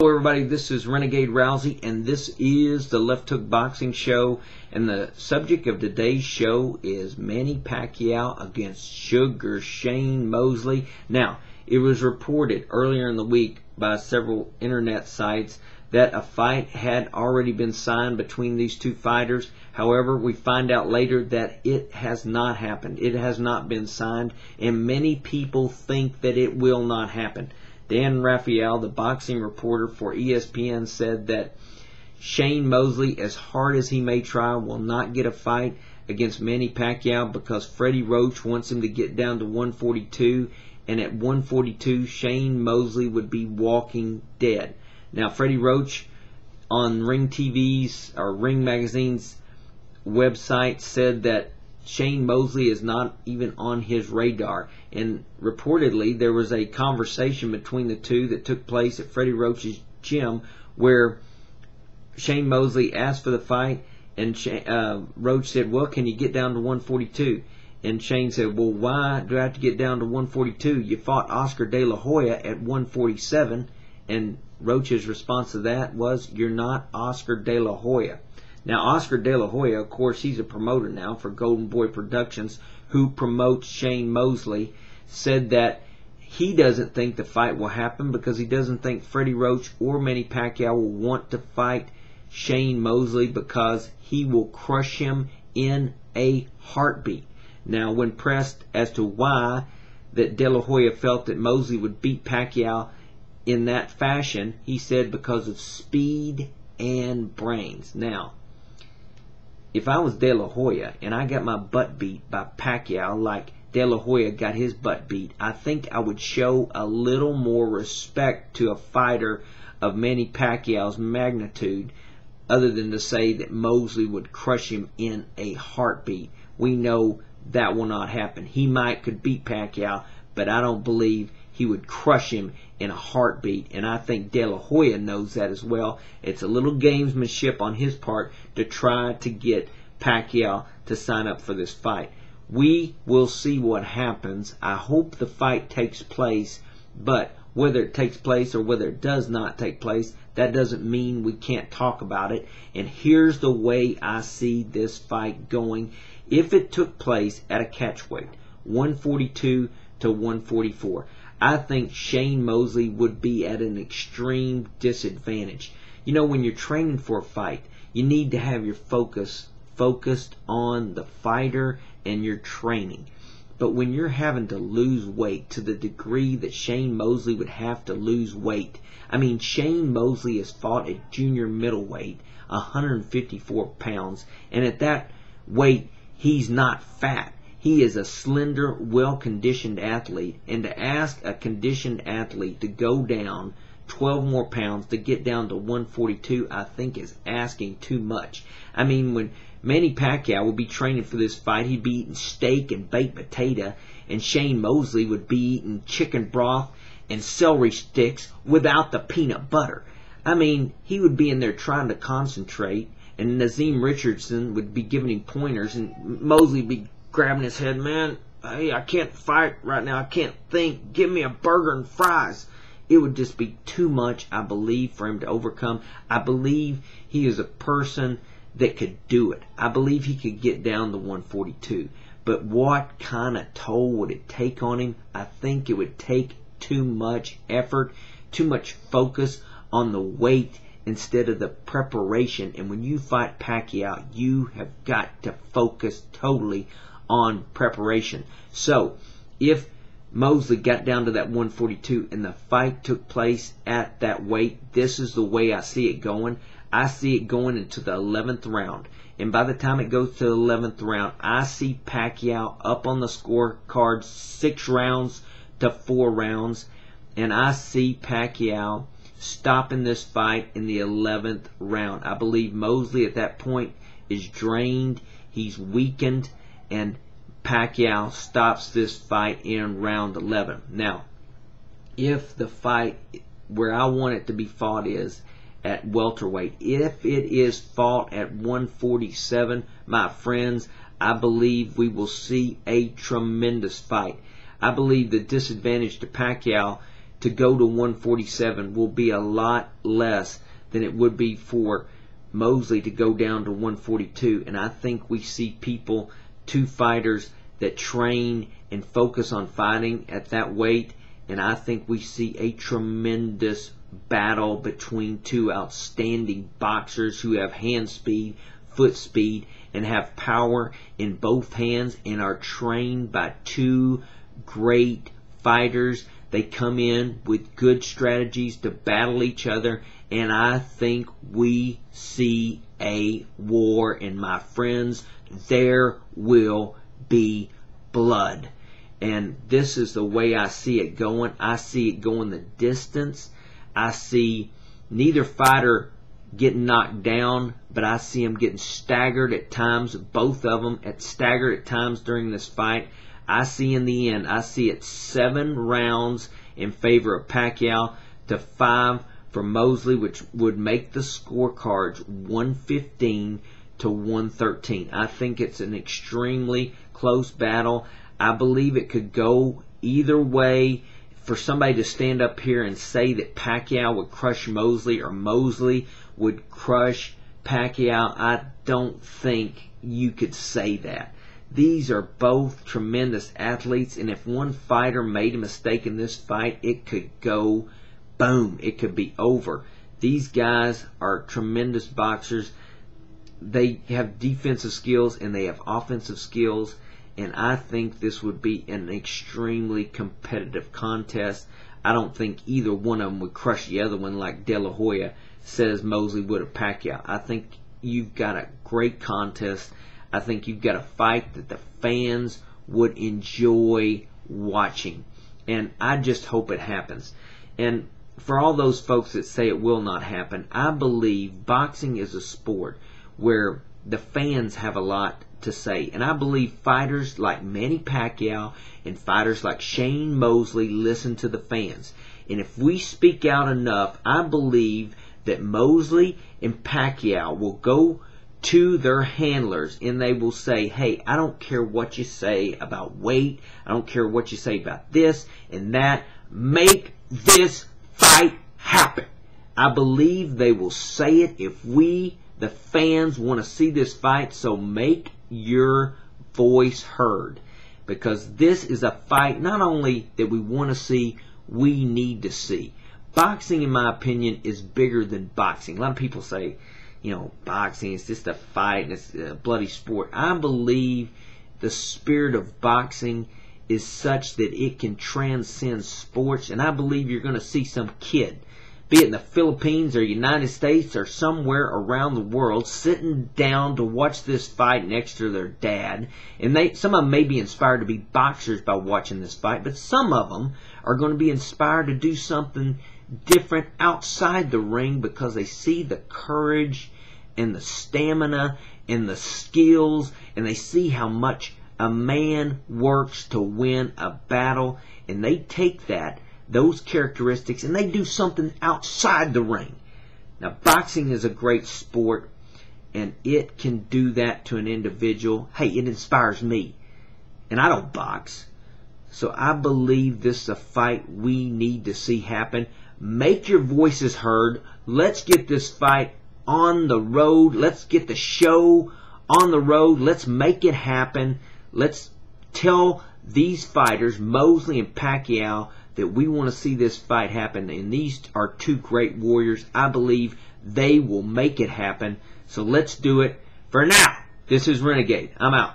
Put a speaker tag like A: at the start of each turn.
A: Hello everybody, this is Renegade Rousey and this is the Left Hook Boxing Show, and the subject of today's show is Manny Pacquiao against Sugar Shane Mosley. Now, it was reported earlier in the week by several internet sites that a fight had already been signed between these two fighters. However, we find out later that it has not happened. It has not been signed, and many people think that it will not happen. Dan Raphael, the boxing reporter for ESPN, said that Shane Mosley, as hard as he may try, will not get a fight against Manny Pacquiao because Freddie Roach wants him to get down to 142, and at 142 Shane Mosley would be walking dead. Now, Freddie Roach on Ring TV's or Ring Magazine's website said that Shane Mosley is not even on his radar, and reportedly there was a conversation between the two that took place at Freddie Roach's gym where Shane Mosley asked for the fight, and Roach said, well, can you get down to 142? And Shane said, well, why do I have to get down to 142? You fought Oscar De La Hoya at 147, and Roach's response to that was, you're not Oscar De La Hoya. Now, Oscar De La Hoya, of course, he's a promoter now for Golden Boy Productions, who promotes Shane Mosley, said that he doesn't think the fight will happen because he doesn't think Freddie Roach or Manny Pacquiao will want to fight Shane Mosley because he will crush him in a heartbeat. Now, when pressed as to why that De La Hoya felt that Mosley would beat Pacquiao in that fashion, he said because of speed and brains. Now, if I was De La Hoya and I got my butt beat by Pacquiao like De La Hoya got his butt beat, I think I would show a little more respect to a fighter of Manny Pacquiao's magnitude, other than to say that Mosley would crush him in a heartbeat. We know that will not happen. He could beat Pacquiao, but I don't believe he would crush him in a heartbeat, and I think De La Hoya knows that as well. It's a little gamesmanship on his part to try to get Pacquiao to sign up for this fight. We will see what happens. I hope the fight takes place, but whether it takes place or whether it does not take place, that doesn't mean we can't talk about it. And here's the way I see this fight going. If it took place at a catchweight, 142 to 144, I think Shane Mosley would be at an extreme disadvantage. You know, when you're training for a fight, you need to have your focused on the fighter and your training. But when you're having to lose weight to the degree that Shane Mosley would have to lose weight, I mean, Shane Mosley has fought at junior middleweight, 154 pounds, and at that weight, he's not fat. He is a slender, well-conditioned athlete, and to ask a conditioned athlete to go down 12 more pounds to get down to 142, I think is asking too much. I mean, when Manny Pacquiao would be training for this fight, he'd be eating steak and baked potato, and Shane Mosley would be eating chicken broth and celery sticks without the peanut butter. I mean, he would be in there trying to concentrate, and Nazim Richardson would be giving him pointers, and Mosley would be grabbing his head, man, hey, I can't fight right now, I can't think, give me a burger and fries. It would just be too much, I believe, for him to overcome. I believe he is a person that could do it. I believe he could get down to 142. But what kind of toll would it take on him? I think it would take too much effort, too much focus on the weight instead of the preparation. And when you fight Pacquiao, you have got to focus totally on preparation. So, if Mosley got down to that 142 and the fight took place at that weight, this is the way I see it going. I see it going into the 11th round. And by the time it goes to the 11th round, I see Pacquiao up on the scorecard 6 rounds to 4 rounds. And I see Pacquiao stopping this fight in the 11th round. I believe Mosley at that point is drained, he's weakened, and Pacquiao stops this fight in round 11. Now, if the fight where I want it to be fought is at welterweight, if it is fought at 147, my friends, I believe we will see a tremendous fight. I believe the disadvantage to Pacquiao to go to 147 will be a lot less than it would be for Mosley to go down to 142. And I think we see people, two fighters that train and focus on fighting at that weight, and I think we see a tremendous battle between two outstanding boxers who have hand speed, foot speed, and have power in both hands and are trained by two great fighters. They come in with good strategies to battle each other, and I think we see a war. And my friends, there will be blood. And this is the way I see it going. I see it going the distance. I see neither fighter getting knocked down, but I see them getting staggered at times, both of them staggered at times during this fight. I see in the end, I see it 7 rounds in favor of Pacquiao to 5 for Mosley, which would make the scorecards 115 to 113. I think it's an extremely close battle. I believe it could go either way. For somebody to stand up here and say that Pacquiao would crush Mosley or Mosley would crush Pacquiao, I don't think you could say that. These are both tremendous athletes, and if one fighter made a mistake in this fight, it could go boom. It could be over. These guys are tremendous boxers. They have defensive skills and they have offensive skills. And I think this would be an extremely competitive contest. I don't think either one of them would crush the other one like De La Hoya says Mosley would of Pacquiao. I think you've got a great contest. I think you've got a fight that the fans would enjoy watching. And I just hope it happens. And for all those folks that say it will not happen, I believe boxing is a sport where the fans have a lot to say. And I believe fighters like Manny Pacquiao and fighters like Shane Mosley listen to the fans. And if we speak out enough, I believe that Mosley and Pacquiao will go to their handlers and they will say, hey, I don't care what you say about weight. I don't care what you say about this and that. Make this fight happen. I believe they will say it if we, the fans, want to see this fight. So make your voice heard, because this is a fight not only that we want to see, we need to see. Boxing, in my opinion, is bigger than boxing. A lot of people say, you know, boxing is just a fight and it's a bloody sport. I believe the spirit of boxing is such that it can transcend sports, and I believe you're going to see some kid, be it in the Philippines or United States or somewhere around the world, sitting down to watch this fight next to their dad. And some of them may be inspired to be boxers by watching this fight, but some of them are going to be inspired to do something different outside the ring because they see the courage and the stamina and the skills, and they see how much a man works to win a battle, and they take those characteristics and they do something outside the ring. Now, boxing is a great sport, and it can do that to an individual. Hey, it inspires me, and I don't box. So I believe this is a fight we need to see happen. Make your voices heard. Let's get this fight on the road. Let's get the show on the road. Let's make it happen. Let's tell these fighters, Mosley and Pacquiao, that we want to see this fight happen. And these are two great warriors. I believe they will make it happen. So let's do it. For now, this is Renegade. I'm out.